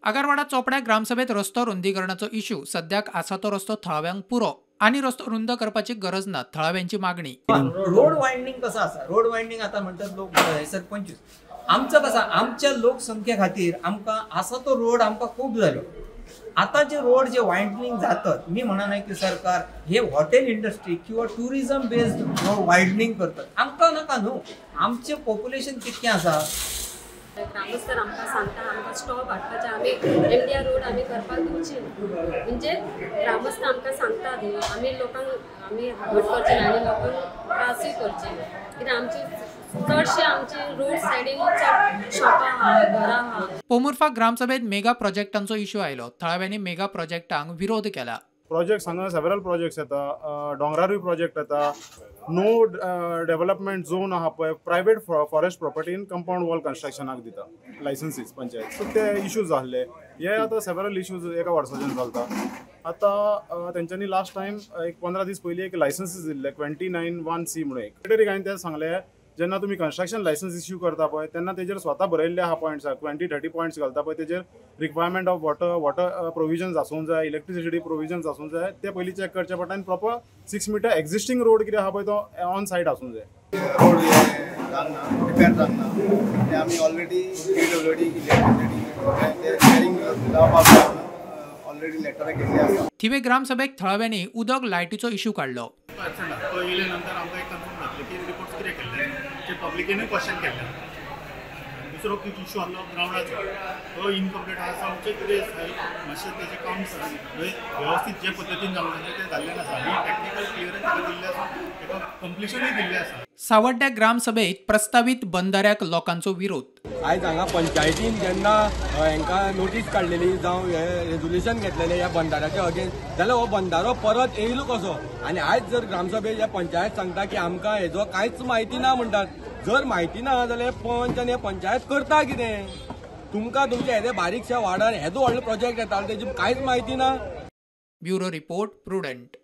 आगारवाडा चोपड्या ग्रामसभेत रस्तो रुंदीकरणाचो इश्यू सद्याक आसा तो रस्तो थळाव्यांक पुरो आणि रस्तो रुंद करपाची गरज ना थळाव्यांची मागणी। रोड वायंडिंग कसा आसा, रोड वायंडिंग आता म्हणतात लोक सरपंच आमचं कसा आमच्या लोकसंख्ये खातीर आमकां आसा तो रोड आमकां खूब जालो। आता जे रोड जे वायंडनिंग जातात, मी म्हणा नाही की सरकार हे हॉटेल इंडस्ट्री किंवा टुरिझम बेस्ड रोड वायंडनिंग करतात, आमकां नाका न्हू। आमचे पॉप्युलेशन कितकें आसा, ग्रामस्थ आमकां सांगता आमकां स्टॉप हाडपाचे, आमी एमडीआर रोड आमी करपाक दिवची म्हणजे ग्रामस्थ आमकां सांगतात आमी लोकांक आमी हावट करचे आनी लोकांक त्रासूय करचे कित्याक आमची चडशे आमचे रोड सायडीन चड शॉपां आहा, घरां आहा। पोमुर्फा ग्रामसभेत मेगा प्रोजेक्टांचो इश्यू आयलो। थळाव्यांनी मेगा प्रोजेक्टांक विरोध केला। प्रोजेक्ट्स हांगा सेवरल प्रोजेक्ट्स येता, डोंगरारूय प्रोजेक्ट येता, नो डेव्हलपमेंट झोन आहा पळय प्रायवेट फॉरेस्ट प्रॉपर्टीन कंपाऊंड वॉल कन्स्ट्रक्शनाक दिता लायसन्सीस पंचायत, सो ते इश्यूज जाल्ले। हे आतां सेवरल इश्यूज एका वर्साच्यान चलता। आतां तेंच्यांनी लास्ट टायम एक 15 दीस पयलीं एक लायसन्सीस दिल्ले 29(1)C म्हणून एक सेक्रेटरीक हांवें तें सांगलें जेन्ना तुम्ही कन्स्ट्रक्शन लायसन्स इश्यू करता पळय तेन्ना तेजेर स्वता बरयल्ले आहा पॉयंट्स 20-30 पॉयंट्स घालता पळय तेजेर रिक्वायरमेंट ऑफ वॉटर प्रोविजन्स आसूंक जाय, इलेक्ट्रिसिटी प्रोविजन्स आसूंक जाय, ते पयलीं चॅक करचे पडटा आनी प्रॉपर 6 मीटर एक्झिस्टिंग रोड कितें आहा पळय तो ऑन सायट आसूंक जाय। रोड रिपेर जावना ते आमी ऑलरेडी PWD इलेक्ट्रिसिटी ते शेअरिंग लावपाक ऑलरेडी लेटर केल्ले आसा। थिवे ग्रामसभेक थळाव्यांनी उदक लायटीचो इश्यू काडलो। तो येयले नंतर आमकां एक कन्फर्म जातलें की रिपोर्ट्स कितें केल्ले ते पब्लिकेनूय क्वेश्चन केल्ले। दुसरो इश्यू आसलो ग्रावंडाचो, तो इनकम्प्लीट आसा आमचे कितें मातशें तेजे काउंट्स वेवस्थीत जे पद्दतीन जावंक जाय ते जाल्ले नासा आनी टॅक्निकल क्लियरन्स ताका दिल्ले आसा, ताका कंप्लिशनूय दिल्लें आसा। सावड्ड्या ग्रामसभेत प्रस्तावित बंधाऱ्याक लोकांचो विरोध। आयज हांगा पंचायतीन जेन्ना हांकां नोटीस काडलेली जावं रेजोल्युशन घेतलेलें ह्या बंधाऱ्याच्या अगेन्स्ट, जाल्यार हो बंधारो परत येयलो कसो? आनी आयज जर ग्रामसभेत ह्या पंचायत सांगता की आमकां हेजो कांयच म्हायती ना म्हणटात, जर म्हायती ना जाल्यार पंच आनी पंचायत करता कितें? तुमकां तुमच्या हेजे बारीकशा वार्डार हेजो व्हडलो प्रोजेक्ट येता तेजी कांयच म्हायती ना। Bureau report prudent.